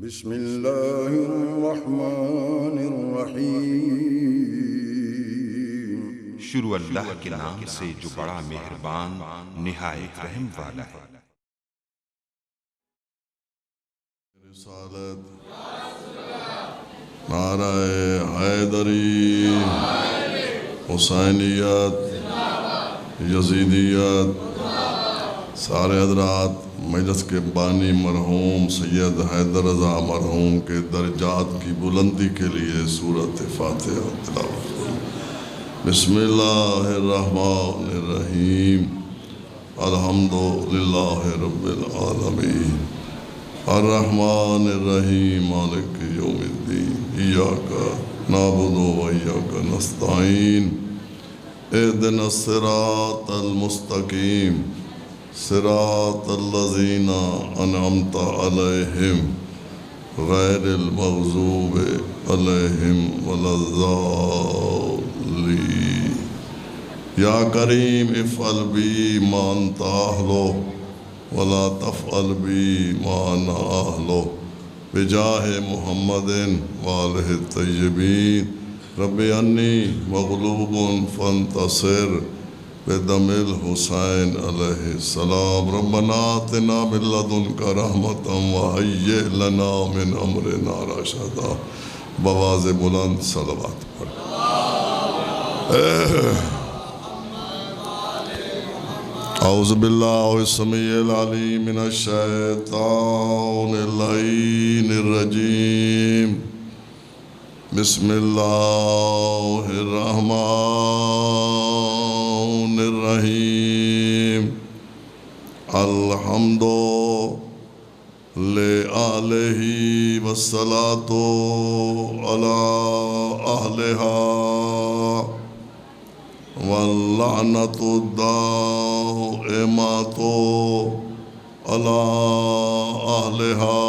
بسم اللہ الرحمن الرحیم۔ شروع اللہ کے نام سے جو بڑا مہربان نہایت رحم والا ہے۔ رسالت نعرہ حیدری، حسینیت، یزیدیت، سارے حضرات مجلس کے بانی مرحوم سید حیدر رضا مرحوم کے درجات کی بلندی کے لیے سورۃ فاتحہ تلاوت کریں۔ بسم اللہ الرحمن الرحیم، الحمدللہ رب العالمین، الرحمن الرحیم، مالک یوم الدین، ایاک نعبد و ایاک نستعین، اہدنا الصراط المستقیم، صراط الذین انعمت علیہم غیر المغضوب علیہم ولا الضالین۔ یا کریم افعل بی ما انت اہلہ ولا تفعل بی ما انا اہلہ، بجاہ محمد وآلہ الطیبین۔ رب انی مغلوب فانتصر بدم الحسین علیہ السلام۔ ربنا آتنا من لدنک رحمۃ وہیئ لنا من امرنا رشدا۔ بآواز بلند صلوات پڑھ۔ اعوذ باللہ السمیع العلیم من الشیطان اللعین الرجیم۔ بسم اللہ الرحمن الرحیم، الحمد للہ والصلاة علی اہلہا واللعنۃ الدائمۃ علی اہلہا،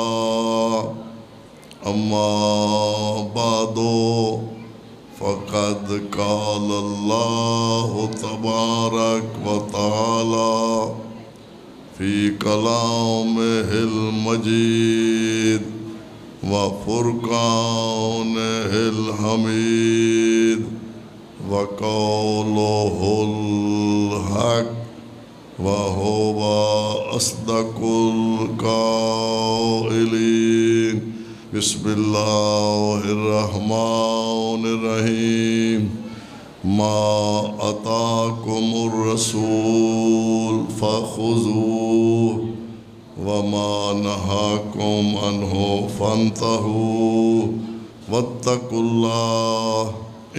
اما بعد فقد قال اللہ تبارک و تعالی فی کلامہ المجید وفرقانہ الحمید وقولہ الحق وہو اصدق القائلین۔ بسم اللہ الرحمن الرحیم، ما اتاکم الرسول فخذوہ وما نہاکم عنہ فانتہوا واتقوا اللہ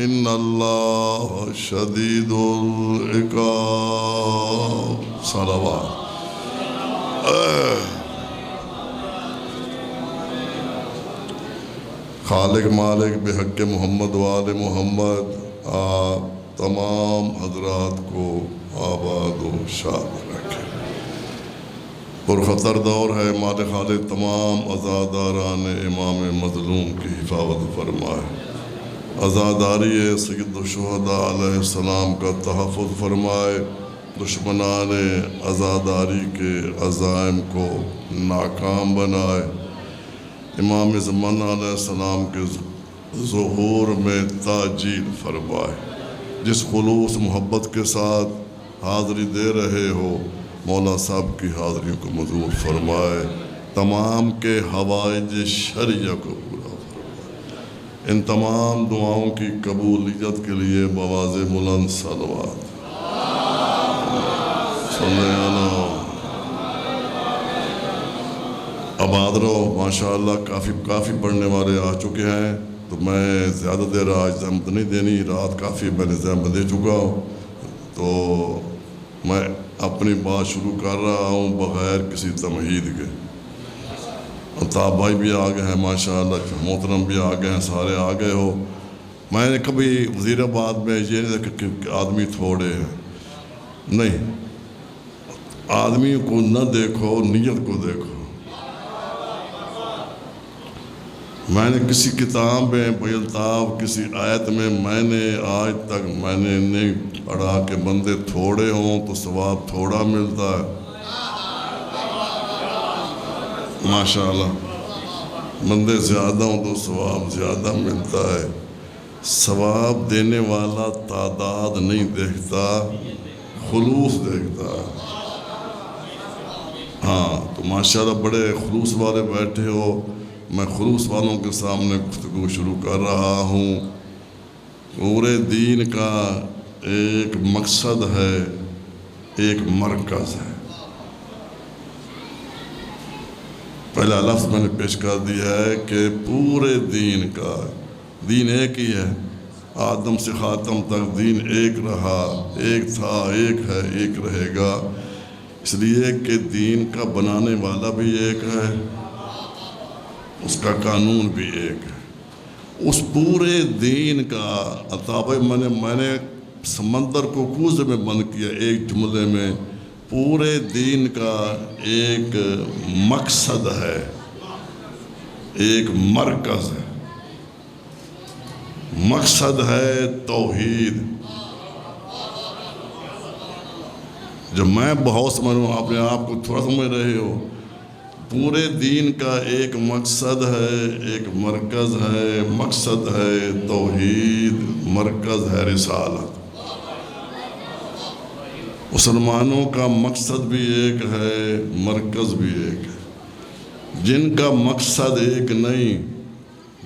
ان اللہ شدید العقاب۔ صلوات۔ خالق مالک بحق محمد وآل محمد آپ تمام حضرات کو آباد و شاد رکھے۔ پرخطر دور ہے، مالک خالق تمام عزاداران امام مظلوم کی حفاظت فرمائے، عزاداری سید الشہداء علیہ السلام کا تحفظ فرمائے، دشمنان عزاداری کے عزائم کو ناکام بنائے، امام زمان علیہ السلام کے ظہور میں تاجیل فرمائے۔ جس خلوص محبت کے ساتھ حاضری دے رہے ہو، مولا صاحب کی حاضریوں کو منظور فرمائے، تمام کے حوائج شرعیہ کو پورا فرمائے۔ ان تمام دعاؤں کی قبولیت کے لیے بآواز بلند صلوات۔ صلی اللہ۔ آباد رہو، ماشاءاللہ کافی پڑھنے والے آ چکے ہیں، تو میں زیادہ دیر آج زحمت نہیں دینی، رات کافی میں نے زحمت دے چکا ہوں، تو میں اپنی بات شروع کر رہا ہوں بغیر کسی تمہید کے۔ الطاف بھائی بھی آ گئے ہیں ماشاءاللہ، محترم بھی آ گئے ہیں، سارے آ گئے ہو۔ میں نے کبھی وزیر آباد میں یہ نہیں دیکھا کہ آدمی تھوڑے ہیں، نہیں، آدمی کو نہ دیکھو، نیت کو دیکھو۔ میں نے کسی کتاب میں الطاف کسی آیت میں میں نے آج تک میں نے نہیں پڑھا کہ بندے تھوڑے ہوں تو ثواب تھوڑا ملتا ہے۔ ماشاءاللہ بندے زیادہ ہوں تو ثواب زیادہ ملتا ہے. ثواب دینے والا تعداد نہیں دیکھتا، خلوص دیکھتا ہے. ہاں تو ماشاءاللہ بڑے خلوص والے بیٹھے ہو. میں خلوص والوں کے سامنے گفتگو شروع کر رہا ہوں. پورے دین کا ایک مقصد ہے، ایک مرکز ہے. پہلا لفظ میں نے پیش کر دیا ہے کہ پورے دین کا دین ایک ہی ہے. آدم سے خاتم تک دین ایک رہا، ایک تھا، ایک ہے، ایک رہے گا. اس لیے کہ دین کا بنانے والا بھی ایک ہے، اس کا قانون بھی ایک ہے. اس پورے دین کا عطابہ میں نے سمندر کو کوزے میں بند کیا ایک جملے میں. پورے دین کا ایک مقصد ہے، ایک مرکز ہے. مقصد ہے توحید. جب میں بہت سمجھوں، اپنے آپ کو تھوڑا سمجھ رہے ہو. پورے دین کا ایک مقصد ہے، ایک مرکز ہے. مقصد ہے توحید، مرکز ہے رسالت. مسلمانوں کا مقصد بھی ایک ہے، مرکز بھی ایک ہے. جن کا مقصد ایک نہیں،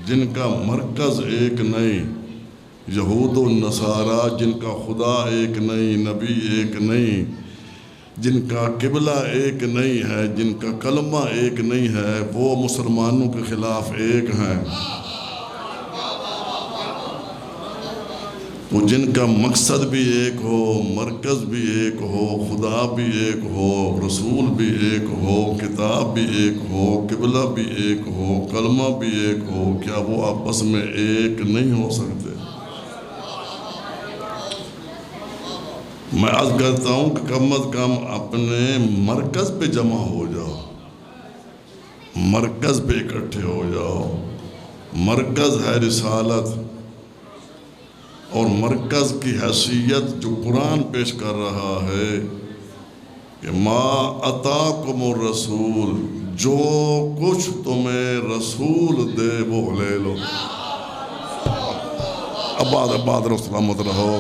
جن کا مرکز ایک نہیں، یہود و نصارہ جن کا خدا ایک نہیں، نبی ایک نہیں، جن کا قبلہ ایک نہیں ہے، جن کا کلمہ ایک نہیں ہے، وہ مسلمانوں کے خلاف ایک ہیں. تو جن کا مقصد بھی ایک ہو، مرکز بھی ایک ہو، خدا بھی ایک ہو، رسول بھی ایک ہو، کتاب بھی ایک ہو، قبلہ بھی ایک ہو، کلمہ بھی ایک ہو، کیا وہ آپس میں ایک نہیں ہو سکتے؟ میں عرض کرتا ہوں کہ کم از کم اپنے مرکز پہ جمع ہو جاؤ، مرکز پہ اکٹھے ہو جاؤ. مرکز ہے رسالت، اور مرکز کی حیثیت جو قرآن پیش کر رہا ہے کہ ما اتاکم الرسول، جو کچھ تمہیں رسول دے وہ لے لو. آباد رہو، سلامت رہو.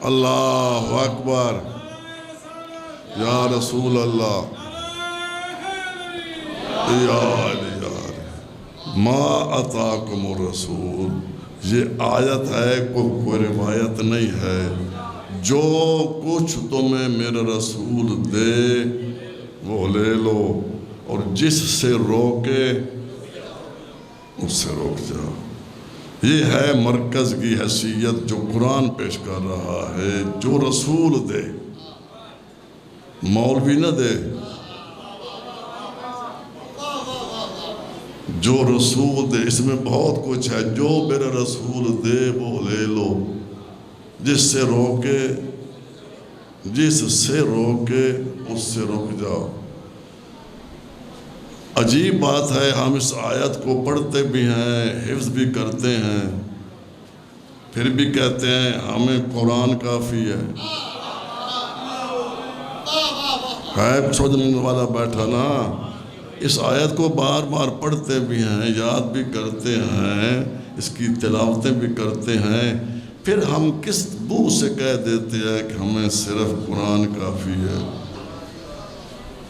اللہ اکبر، یا رسول اللہ، یا علی. ما اتاکم الرسول، یہ آیت ہے، کوئی روایت نہیں ہے. جو کچھ تمہیں میرا رسول دے وہ لے لو، اور جس سے روکے اس سے روک جاؤ. یہ ہے مرکز کی حیثیت جو قرآن پیش کر رہا ہے. جو رسول دے، مولوی نہ دے، جو رسول دے. اس میں بہت کچھ ہے. جو میرا رسول دے وہ لے لو، جس سے روکے، جس سے روکے اس سے رک جاؤ. عجیب بات ہے، ہم اس آیت کو پڑھتے بھی ہیں، حفظ بھی کرتے ہیں، پھر بھی کہتے ہیں ہمیں قرآن کافی ہے. سوچنے والا بیٹھا نا، اس آیت کو بار بار پڑھتے بھی ہیں، یاد بھی کرتے ہیں، اس کی تلاوتیں بھی کرتے ہیں، پھر ہم کس منہ سے کہہ دیتے ہیں کہ ہمیں صرف قرآن کافی ہے.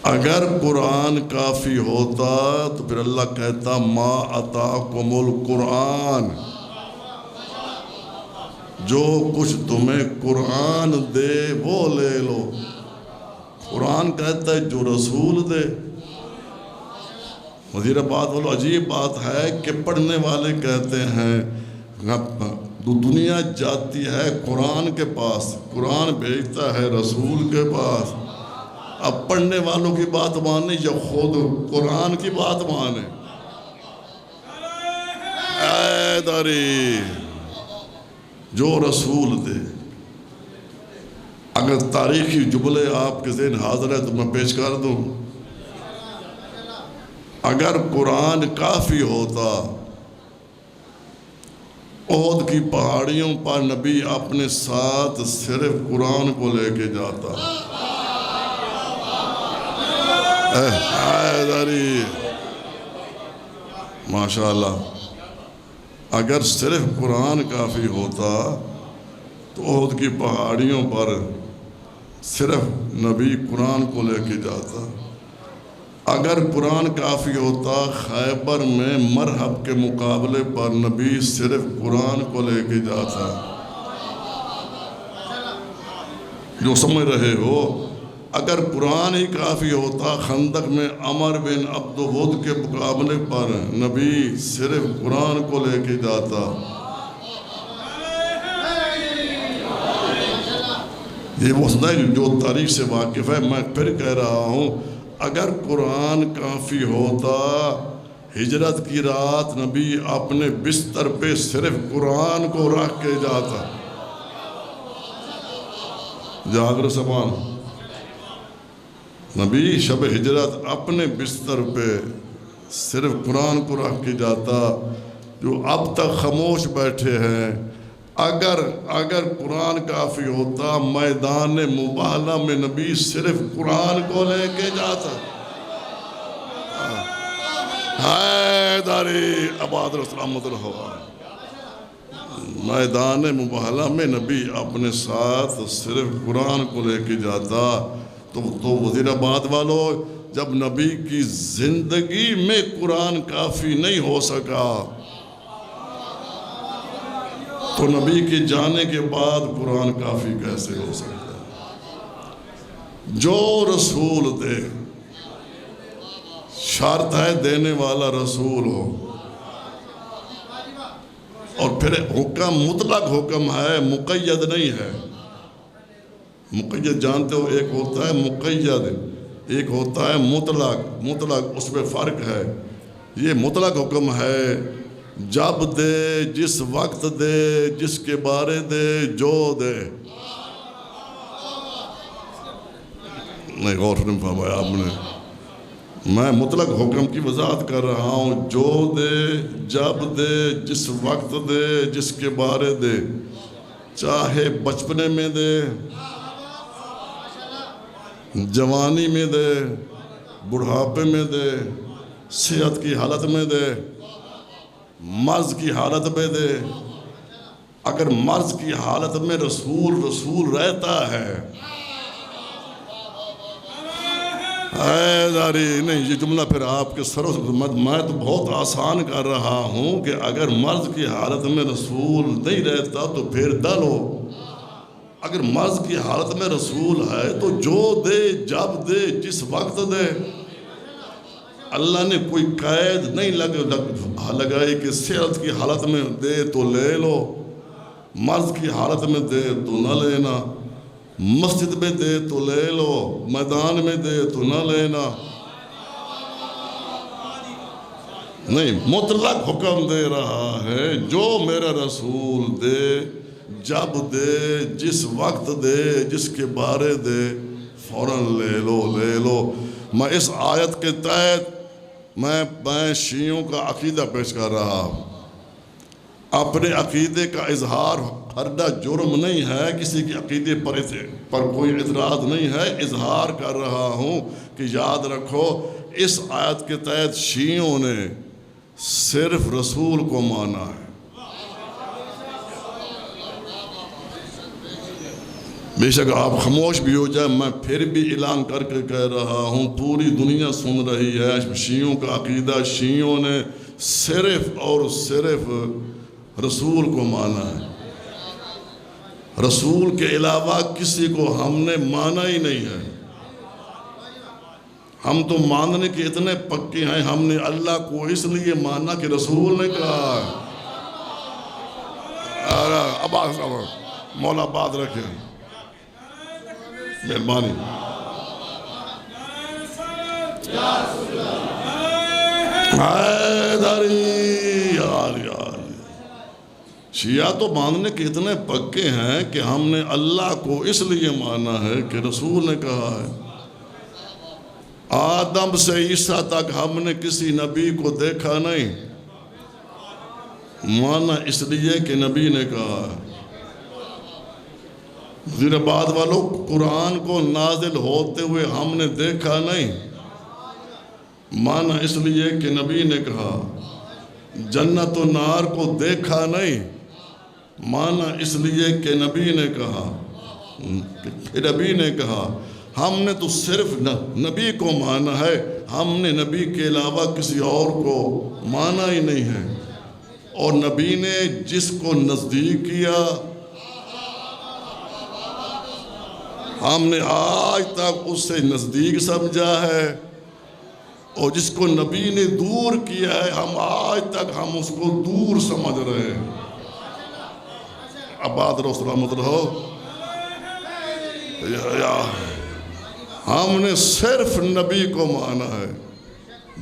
اگر قرآن کافی ہوتا تو پھر اللہ کہتا ما اتاکم القرآن، جو کچھ تمہیں قرآن دے وہ لے لو. قرآن کہتا ہے جو رسول دے. وزیر بات بولو، عجیب بات ہے کہ پڑھنے والے کہتے ہیں دنیا جاتی ہے قرآن کے پاس، قرآن بھیجتا ہے رسول کے پاس. اب پڑھنے والوں کی بات مانے یا خود قرآن کی بات مانے؟ اے داری، جو رسول دے. اگر تاریخی جملے آپ کے ذہن حاضر ہے تو میں پیش کر دوں. اگر قرآن کافی ہوتا، احد کی پہاڑیوں پر نبی اپنے ساتھ صرف قرآن کو لے کے جاتا. ماشاءاللہ اگر صرف قرآن کافی ہوتا تو احد کی پہاڑیوں پر صرف نبی قرآن کو لے کے جاتا. اگر قرآن کافی ہوتا خیبر میں مرحب کے مقابلے پر نبی صرف قرآن کو لے کے جاتا. جو سمجھ رہے ہو اگر قرآن ہی کافی ہوتا خندق میں عمر بن عبد ود کے مقابلے پر نبی صرف قرآن کو لے کے جاتا. یہ وہ جو تاریخ سے واقف ہے. میں پھر کہہ رہا ہوں اگر قرآن کافی ہوتا ہجرت کی رات نبی اپنے بستر پہ صرف قرآن کو رکھ کے جاتا. جاگر سمان نبی شب ہجرت اپنے بستر پہ صرف قرآن کو رکھ کے جاتا. جو اب تک خاموش بیٹھے ہیں اگر قرآن کافی ہوتا میدان مباہلہ میں نبی صرف قرآن کو لے کے جاتا. حیداری آباد رحمت اللہ. میدان مباہلہ میں نبی اپنے ساتھ صرف قرآن کو لے کے جاتا. تو وزیر آباد والوں جب نبی کی زندگی میں قرآن کافی نہیں ہو سکا تو نبی کے جانے کے بعد قرآن کافی کیسے ہو سکتا ہے؟ جو رسول دے شرط ہے دینے والا رسول ہو. اور پھر حکم مطلق حکم ہے مقید نہیں ہے. مقید جانتے ہو ایک ہوتا ہے مقید ایک ہوتا ہے مطلق اس میں فرق ہے. یہ مطلق حکم ہے جب دے جس وقت دے جس کے بارے دے جو دے. نہیں غور نہیں فرمایا آپ نے. میں مطلق حکم کی وضاحت کر رہا ہوں. جو دے جب دے جس وقت دے جس کے بارے دے چاہے بچپنے میں دے جوانی میں دے بڑھاپے میں دے صحت کی حالت میں دے مرض کی حالت میں دے. اگر مرض کی حالت میں رسول رہتا ہے نہیں یہ جملہ پھر آپ کے سروں سے میں تو بہت آسان کر رہا ہوں کہ اگر مرض کی حالت میں رسول نہیں رہتا تو پھر دلو. اگر مرض کی حالت میں رسول ہے تو جو دے جب دے جس وقت دے. اللہ نے کوئی قید نہیں لگائی کہ صحت کی حالت میں دے تو لے لو مرض کی حالت میں دے تو نہ لینا مسجد میں دے تو لے لو میدان میں دے تو نہ لینا. نہیں مطلق حکم دے رہا ہے جو میرا رسول دے جب دے جس وقت دے جس کے بارے دے فوراً لے لو. میں اس آیت کے تحت میں شیعوں کا عقیدہ پیش کر رہا ہوں. اپنے عقیدے کا اظہار ہرگز جرم نہیں ہے. کسی کے عقیدے پر کوئی اعتراض نہیں ہے. اظہار کر رہا ہوں کہ یاد رکھو اس آیت کے تحت شیعوں نے صرف رسول کو مانا ہے. بے شک آپ خاموش بھی ہو جائے میں پھر بھی اعلان کر کے کہہ رہا ہوں پوری دنیا سن رہی ہے. شیعوں کا عقیدہ شیعوں نے صرف اور صرف رسول کو مانا ہے. رسول کے علاوہ کسی کو ہم نے مانا ہی نہیں ہے. ہم تو ماننے کے اتنے پکے ہیں. ہم نے اللہ کو اس لیے مانا کہ رسول نے کہا ہے. مولا بات رکھے مہربانی. شیعہ تو ماننے کے اتنے پکے ہیں کہ ہم نے اللہ کو اس لیے مانا ہے کہ رسول نے کہا ہے. آدم سے عیسیٰ تک ہم نے کسی نبی کو دیکھا نہیں. مانا اس لیے کہ نبی نے کہا ہے. وزیر آباد والوں قرآن کو نازل ہوتے ہوئے ہم نے دیکھا نہیں. مانا اس لیے کہ نبی نے کہا. جنت و نار کو دیکھا نہیں، مانا اس لیے کہ نبی نے کہا ہم نے تو صرف نبی کو مانا ہے، ہم نے نبی کے علاوہ کسی اور کو مانا ہی نہیں ہے۔ اور نبی نے جس کو نزدیک کیا ہم نے آج تک اس سے نزدیک سمجھا ہے، اور جس کو نبی نے دور کیا ہے آج تک ہم اس کو دور سمجھ رہے ہیں۔ آباد رہو، سلامت رہو۔ ہم نے صرف نبی کو مانا ہے۔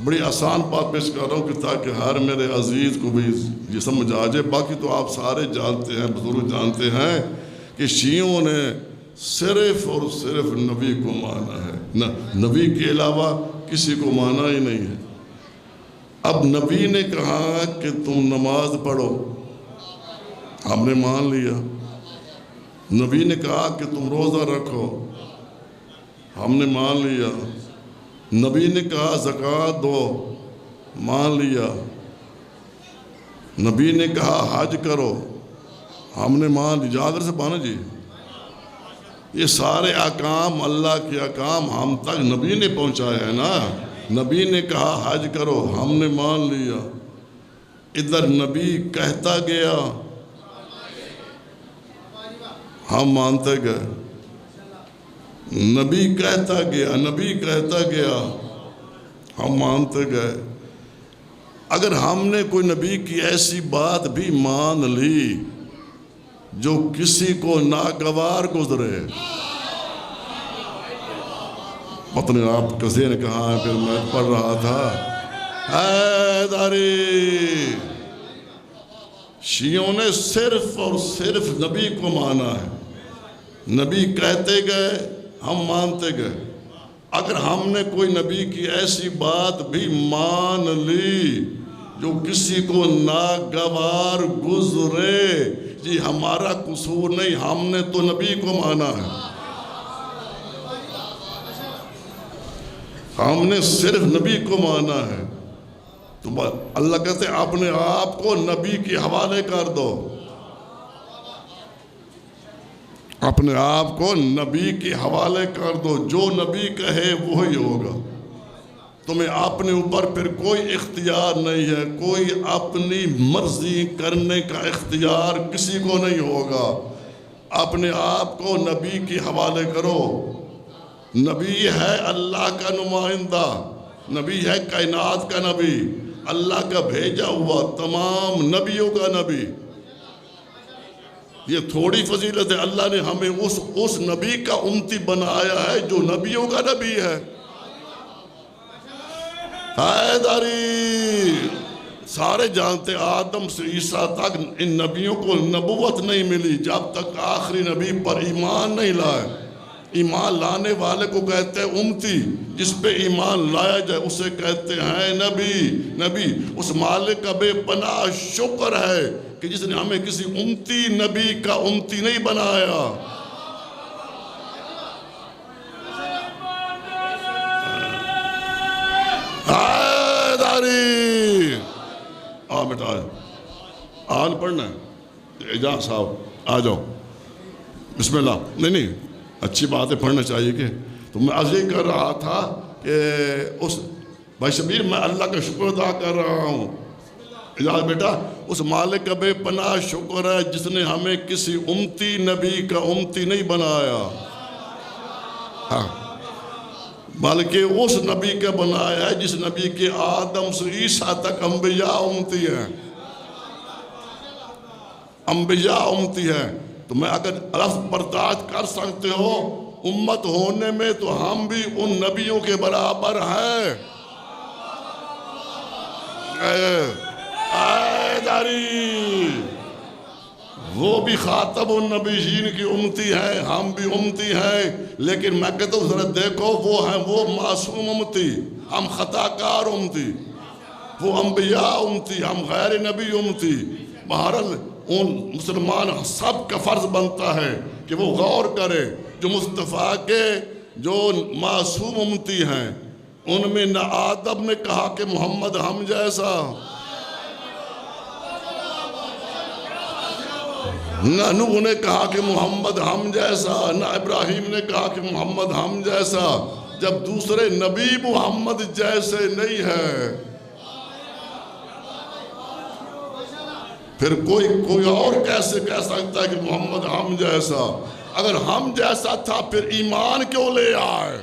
بڑی آسان بات پیش کر رہا ہوں کہ تاکہ ہر میرے عزیز کو بھی یہ سمجھ آ جائے۔ باقی تو آپ سارے جانتے ہیں، بزرگ جانتے ہیں کہ شیعوں نے صرف اور صرف نبی کو مانا ہے، نبی کے علاوہ کسی کو مانا ہی نہیں ہے۔ اب نبی نے کہا کہ تم نماز پڑھو، ہم نے مان لیا۔ نبی نے کہا کہ تم روزہ رکھو، ہم نے مان لیا۔ نبی نے کہا زکوٰۃ دو، مان لیا۔ نبی نے کہا حج کرو، ہم نے مان لیا۔ جادر سے پانا جی، یہ سارے احکام اللہ کے احکام ہم تک نبی نے پہنچایا ہے نا۔ نبی نے کہا حج کرو، ہم نے مان لیا۔ ادھر نبی کہتا گیا، ہم مانتے گئے۔ نبی کہتا گیا، ہم مانتے گئے۔ اگر ہم نے کوئی نبی کی ایسی بات بھی مان لی جو کسی کو ناگوار گزرے، پتہ نہیں آپ کا ذہن کہاں ہے، پھر میں پڑھ رہا تھا حیدری۔ شیعوں نے صرف اور صرف نبی کو مانا ہے، نبی کہتے گئے، ہم مانتے گئے۔ اگر ہم نے کوئی نبی کی ایسی بات بھی مان لی جو کسی کو ناگوار گزرے، جی ہمارا قصور نہیں، ہم نے تو نبی کو مانا ہے۔ ہم نے صرف نبی کو مانا ہے۔ تو اللہ کہتے ہیں اپنے آپ کو نبی کے حوالے کر دو، اپنے آپ کو نبی کے حوالے کر دو، جو نبی کہے وہی ہوگا۔ تمہیں اپنے اوپر پھر کوئی اختیار نہیں ہے، کوئی اپنی مرضی کرنے کا اختیار کسی کو نہیں ہوگا۔ اپنے آپ کو نبی کے حوالے کرو۔ نبی ہے اللہ کا نمائندہ، نبی ہے کائنات کا نبی، اللہ کا بھیجا ہوا تمام نبیوں کا نبی۔ یہ تھوڑی فضیلت ہے، اللہ نے ہمیں اس نبی کا امتی بنایا ہے جو نبیوں کا نبی ہے۔ حیدری سارے جانتے آدم سے عیسیٰ تک ان نبیوں کو نبوت نہیں ملی جب تک آخری نبی پر ایمان نہیں لائے۔ ایمان لانے والے کو کہتے ہیں امتی، جس پہ ایمان لایا جائے اسے کہتے ہیں نبی۔ اس مالک کا بے پناہ شکر ہے کہ جس نے ہمیں کسی امتی نبی کا امتی نہیں بنایا۔ بیٹا آج پڑھنا ہے، اجاز صاحب آ جاؤ، بسم اللہ۔ نہیں اچھی بات ہے، پڑھنا چاہیے کہ تو میں عرض یہ کر رہا تھا کہ اس بھائی شبیر میں اللہ کا شکر ادا کر رہا ہوں۔ اجاز بیٹا، اس مالک کا بے پناہ شکر ہے جس نے ہمیں کسی امتی نبی کا امتی نہیں بنایا، ہاں بلکہ اس نبی کا بنایا ہے جس نبی کے آدم سے عیسیٰ تک انبیاء امتی ہیں، انبیاء امتی ہیں۔ تو میں اگر لفظ برداشت کر سکتے ہو امت ہونے میں تو ہم بھی ان نبیوں کے برابر ہیں۔ وہ بھی خاتم النبیین کی امتی ہے، ہم بھی امتی ہیں، لیکن میں کہتا ہوں ذرا دیکھو وہ ہیں وہ معصوم امتی، ہم خطا کار امتی، وہ انبیاء امتی، ہم غیر نبی امتی۔ بہرحال ان مسلمان سب کا فرض بنتا ہے کہ وہ غور کرے جو مصطفیٰ کے جو معصوم امتی ہیں ان میں نہ آدم نے کہا کہ محمد ہم جیسا، نہ نوح نے کہا کہ محمد ہم جیسا، نہ ابراہیم نے کہا کہ محمد ہم جیسا، جب دوسرے نبی محمد جیسے نہیں ہے پھر کوئی اور کیسے کہہ سکتا ہے کہ محمد ہم جیسا؟ اگر ہم جیسا تھا پھر ایمان کیوں لے آئے؟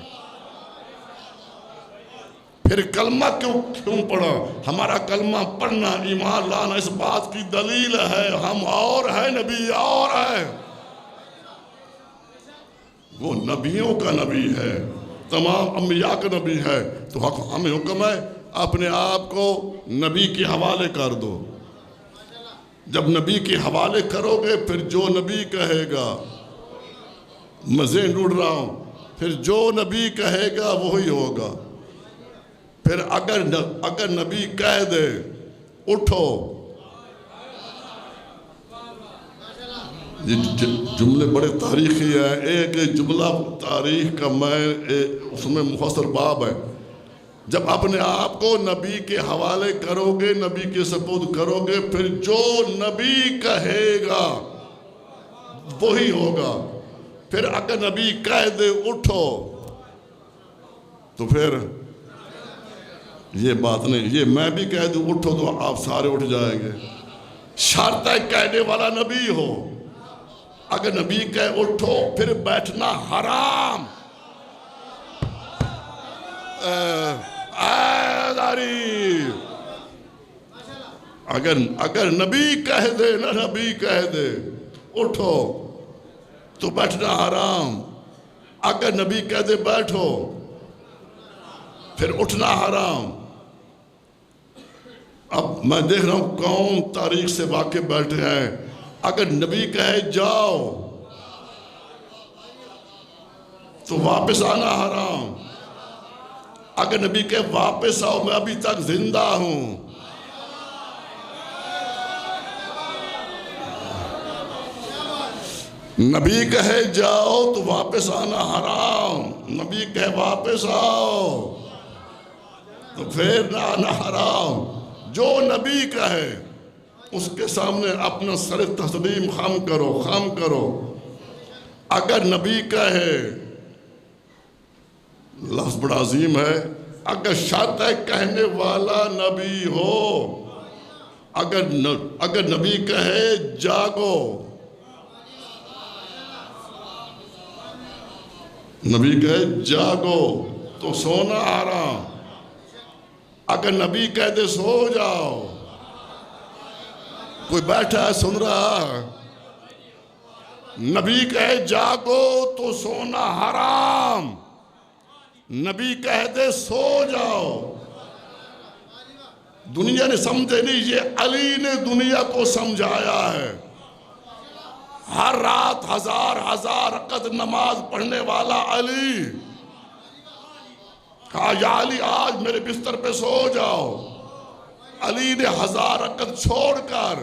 پھر کلمہ کیوں پڑھا؟ ہمارا کلمہ پڑھنا، ایمان لانا اس بات کی دلیل ہے ہم اور ہے، نبی اور ہے۔ وہ نبیوں کا نبی ہے، تمام انبیاء کا نبی ہے، تو ہمیں حکم ہے اپنے آپ کو نبی کے حوالے کر دو۔ جب نبی کے حوالے کرو گے پھر جو نبی کہے گا، میں ذہن ڈھونڈ رہا ہوں، پھر جو نبی کہے گا وہی ہوگا۔ پھر اگر نبی کہہ دے اٹھو، یہ جملے بڑے تاریخی ہیں، ایک جملہ تاریخ کا اس میں مفصل باب ہے۔ جب اپنے آپ کو نبی کے حوالے کرو گے، نبی کے سپرد کرو گے، پھر جو نبی کہے گا وہی ہوگا۔ پھر اگر نبی کہہ دے اٹھو تو پھر یہ بات نہیں، یہ میں بھی کہہ دوں اٹھو تو آپ سارے اٹھ جائیں گے، شرط ہے کہنے والا نبی ہو۔ اگر نبی کہے اٹھو پھر بیٹھنا حرام۔ اگر نبی کہہ دے، نہ نبی کہہ دے اٹھو تو بیٹھنا حرام۔ اگر نبی کہہ دے بیٹھو پھر اٹھنا حرام۔ اب میں دیکھ رہا ہوں کون تاریخ سے واقف بیٹھے ہیں۔ اگر نبی کہے جاؤ تو واپس آنا حرام۔ اگر نبی کہے واپس آؤ میں ابھی تک زندہ ہوں، نبی کہے جاؤ تو واپس آنا حرام۔ نبی کہے واپس آؤ تو پھر نہ آنا حرام۔ جو نبی کہے اس کے سامنے اپنا سر تسلیم خم کرو۔ اگر نبی کہے، لفظ بڑا عظیم ہے، اگر شرط ہے کہنے والا نبی ہو۔ اگر نبی کہے جاگو، نبی کہے جاگو تو سونا حرام۔ اگر نبی کہہ دے سو جاؤ، کوئی بیٹھا ہے سن رہا، نبی کہے جاگو تو سونا حرام، نبی کہہ دے سو جاؤ۔ دنیا نے سمجھے نہیں، یہ علی نے دنیا کو سمجھایا ہے۔ ہر رات ہزار رکعت نماز پڑھنے والا علی کہا یا علی آج میرے بستر پہ سو جاؤ۔ علی نے 1000 رکعت چھوڑ کر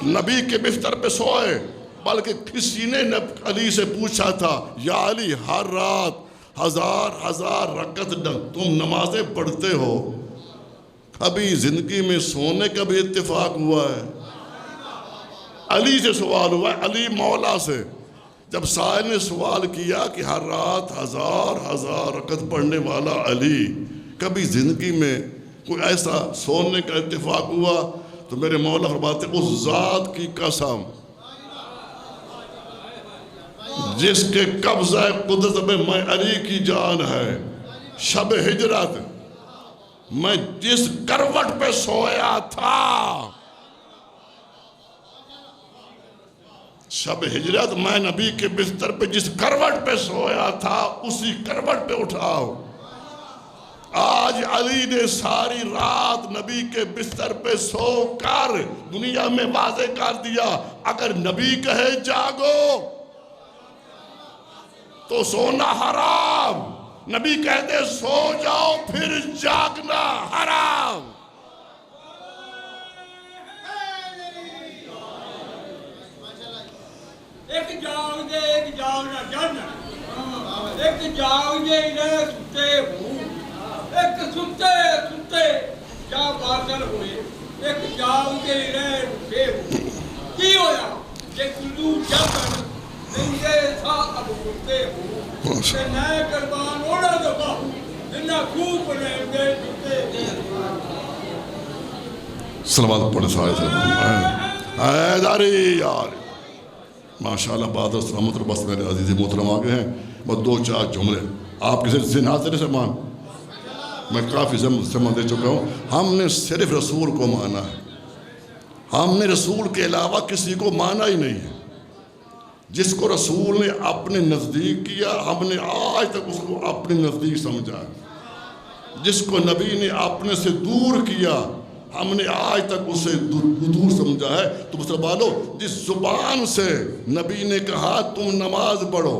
نبی کے بستر پہ سوئے، بلکہ کسی نے علی سے پوچھا تھا یا علی ہر رات 1000 رکعت تم نمازیں پڑھتے ہو، کبھی زندگی میں سونے کا بھی اتفاق ہوا ہے؟ علی سے سوال ہوا ہے، علی مولا سے۔ جب سائل نے سوال کیا کہ ہر رات 1000 رکعت پڑھنے والا علی، کبھی زندگی میں کوئی ایسا سونے کا اتفاق ہوا؟ تو میرے مولا فرماتے اس ذات کی قسم جس کے قبضہ قدرت میں علی کی جان ہے، شب ہجرت میں جس کروٹ پہ سویا تھا، شب ہجرت میں نبی کے بستر پہ جس کروٹ پہ سویا تھا اسی کروٹ پہ اٹھاؤ۔ آج علی نے ساری رات نبی کے بستر پہ سو کر دنیا میں واضح کر دیا اگر نبی کہے جاگو تو سونا حرام، نبی کہتے سو جاؤ پھر جاگنا حرام۔ ایک جاگ دے ایک جاگنا جانا، ایک جاگ دے ستے ہوں، ایک ستے جا باطل ہوئے، ایک جاؤ کے رہے رکھے کی ہویا کہ کلو جاگن ننگے ساتھ اب کرتے ہو کہ نئے قربان اوڑا دبا جنہ خوب رہے گے جتے صلوات پڑھے سارے سے اے داری یار ماشاءاللہ بہادر سلامت اور بس میرے عزیز محترم آگے ہیں بس 2-4 جملے آپ کسی ذہن حاضر سے مان میں کافی زمان دے چکا ہوں ہم نے صرف رسول کو مانا ہے ہم نے رسول کے علاوہ کسی کو مانا ہی نہیں ہے جس کو رسول نے اپنے نزدیک کیا ہم نے آج تک اس کو اپنے نزدیک سمجھا ہے جس کو نبی نے اپنے سے دور کیا ہم نے آج تک اسے دور سمجھا ہے تو مسلمانوں جس زبان سے نبی نے کہا تم نماز پڑھو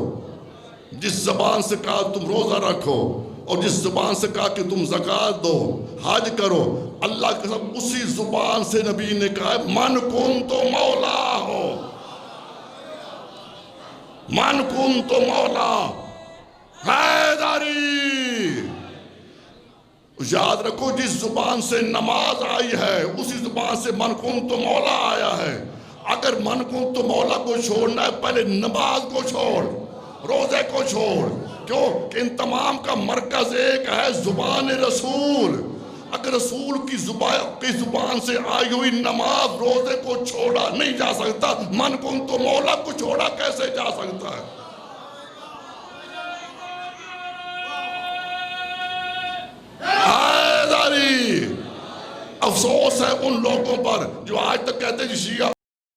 جس زبان سے کہا تم روزہ رکھو اور جس زبان سے کہا کہ تم زکوٰۃ دو حج کرو اللہ کے قسم اسی زبان سے نبی نے کہا من کنت مولا ہو من کنت مولا حیدری یاد رکھو جس زبان سے نماز آئی ہے اسی زبان سے من کنت مولا آیا ہے اگر من کنت مولا کو چھوڑنا ہے پہلے نماز کو چھوڑ روزے کو چھوڑ کیوں کہ ان تمام کا مرکز ایک ہے زبان رسول اگر رسول کی زبان سے آئی ہوئی نماز روزے کو چھوڑا نہیں جا سکتا من کنت مولا کو چھوڑا کیسے جا سکتا ہے افسوس ہے ان لوگوں پر جو آج تک کہتے ہیں شیعہ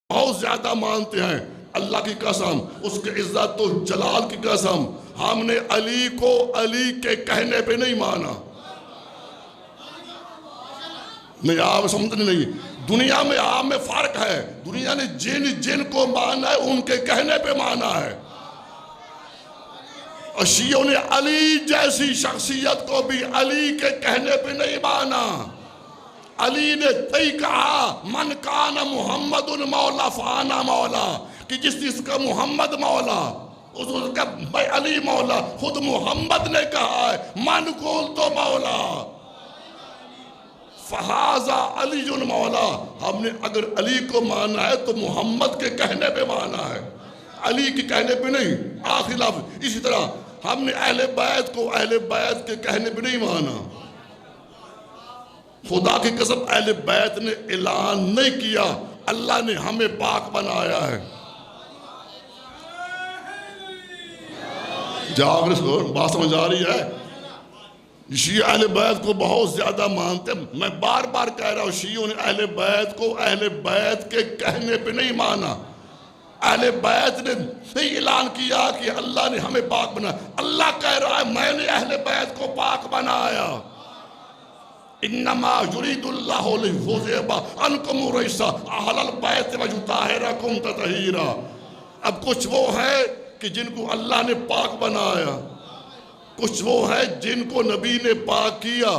بہت زیادہ مانتے ہیں اللہ کی قسم اس کے عزت و جلال کی قسم ہم نے علی کو علی کے کہنے پہ نہیں مانا نہیں آپ سمجھتے نہیں دنیا میں آپ میں فرق ہے دنیا نے جن کو مانا ہے ان کے کہنے پہ مانا ہے اور شیعوں نے علی جیسی شخصیت کو بھی علی کے کہنے پہ نہیں مانا علی نے تئی کہا من کان محمد مولا فانا مولا کہ جس کا محمد مولا اس کا میں علی مولا خود محمد نے کہا ہے من کون تو مولا فہذا علی مولا ہم نے اگر علی کو مانا ہے تو محمد کے کہنے پہ مانا ہے علی کے کہنے پہ نہیں آخری لفظ اسی طرح ہم نے اہل بیت کو اہل بیت کے کہنے پہ نہیں مانا خدا کی قسم اہل بیت نے اعلان نہیں کیا اللہ نے ہمیں پاک بنایا ہے جاگر اس کو بات سمجھ آ رہی ہے شیعہ اہل بیت کو بہت زیادہ مانتے ہیں میں بار بار کہہ رہا ہوں شیعوں نے اہل بیت کو اہل بیت کے کہنے پہ نہیں مانا اہل بیت نے نہیں اعلان کیا کہ اللہ نے ہمیں پاک بنایا اللہ کہہ رہا ہے میں نے اہل بیت کو پاک بنایا انما یرید اللہ لیذھب عنکم الرجس اہل البیت ویطہرکم تطہیرا اب کچھ وہ ہے کہ جن کو اللہ نے پاک بنایا کچھ وہ ہے جن کو نبی نے پاک کیا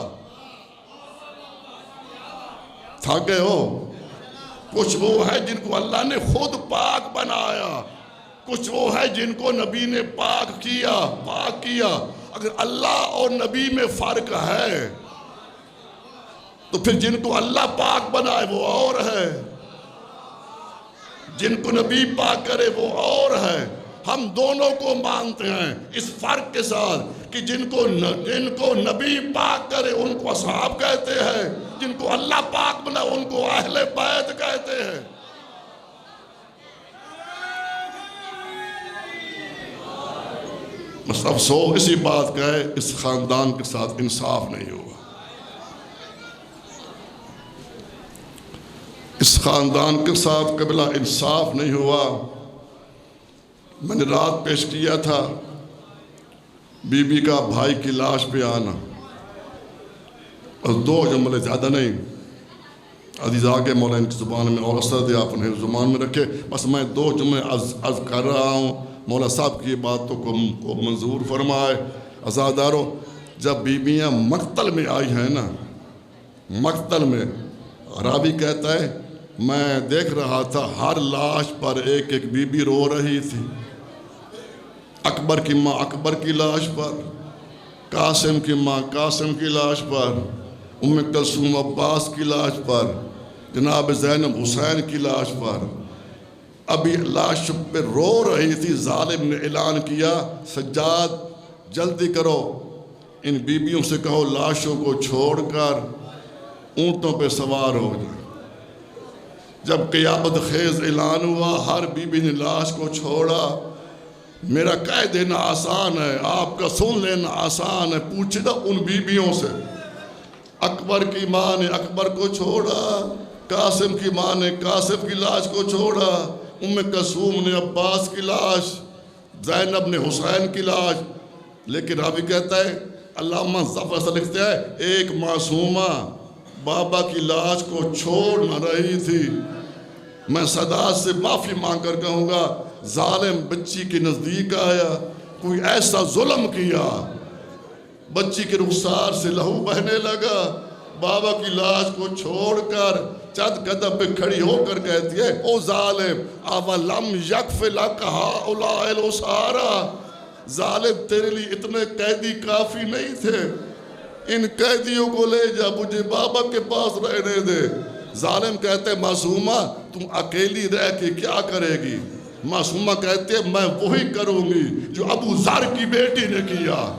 تھک گئے ہو کچھ وہ ہے جن کو اللہ نے خود پاک بنایا کچھ وہ ہے جن کو نبی نے پاک کیا اگر اللہ اور نبی میں فرق ہے تو پھر جن کو اللہ پاک بنائے وہ اور ہے جن کو نبی پاک کرے وہ اور ہے ہم دونوں کو مانتے ہیں اس فرق کے ساتھ کہ جن کو نبی پاک کرے ان کو اصحاب کہتے ہیں جن کو اللہ پاک بنائے ان کو اہل بیت کہتے ہیں بس افسوس اسی بات کا ہے اس خاندان کے ساتھ انصاف نہیں ہوا اس خاندان کے ساتھ قبلہ انصاف نہیں ہوا میں نے رات پیش کیا تھا بی بی کا بھائی کی لاش پہ آنا اور 2 جملے زیادہ نہیں عزیز آگے مولا ان کی زبان میں اور اثر دے آپ انہیں زبان میں رکھے بس میں 2 جملے عرض کر رہا ہوں مولا صاحب کی باتوں کو منظور فرمائے عزاداروں جب بیویاں مقتل میں آئی ہیں نا مقتل میں راوی کہتا ہے میں دیکھ رہا تھا ہر لاش پر ایک ایک بی بی رو رہی تھی اکبر کی ماں اکبر کی لاش پر قاسم کی ماں قاسم کی لاش پر ام کلثوم عباس کی لاش پر جناب زینب حسین کی لاش پر ابھی لاش پہ رو رہی تھی، ظالم نے اعلان کیا سجاد جلدی کرو، ان بیبیوں سے کہو لاشوں کو چھوڑ کر اونٹوں پہ سوار ہو جائیں۔ جب قیامت خیز اعلان ہوا، ہر بیوی نے لاش کو چھوڑا۔ میرا کہہ دینا آسان ہے، آپ کا سن لینا آسان ہے، پوچھے نا ان بیویوں سے۔ اکبر کی ماں نے اکبر کو چھوڑا، قاسم کی ماں نے قاسم کی لاش کو چھوڑا، ام کلثوم نے عباس کی لاش، زینب نے حسین کی لاش۔ لیکن راوی کہتا ہے، علامہ ظفر سے لکھتے ہیں، ایک معصومہ بابا کی لاش کو چھوڑ نہ رہی تھی۔ میں صداعت سے معافی مانگ کر کہوں گا، ظالم بچی کے نزدیک آیا، کوئی ایسا ظلم کیا، بچی کے رخسار سے لہو بہنے لگا، بابا کی لاش کو چھوڑ کر چند قدم پہ کھڑی ہو کر کہتی ہے، او ظالم اولم یکف لک ہؤلاء الاسارى، ظالم تیرے لیے اتنے قیدی کافی نہیں تھے، ان قیدیوں کو لے جا، مجھے بابا کے پاس رہنے دے۔ ظالم کہتے ہیں، معصومہ تم اکیلی رہ کے کیا کرے گی؟ معصومہ کہتے ہیں، میں وہی کروں گی جو ابو ذر کی بیٹی نے کیا،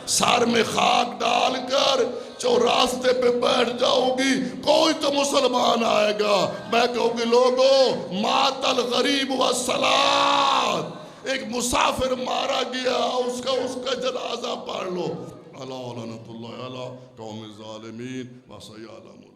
سر میں خاک ڈال کر چوراستے پہ بیٹھ جاؤں گی، کوئی تو مسلمان آئے گا، میں کہوں گی لوگوں مات الغریب والصلاۃ، ایک مسافر مارا گیا، اس کا جنازہ پڑھ لو۔ اللہ لعنت اللہ علی قوم الظالمین وسیعلمون۔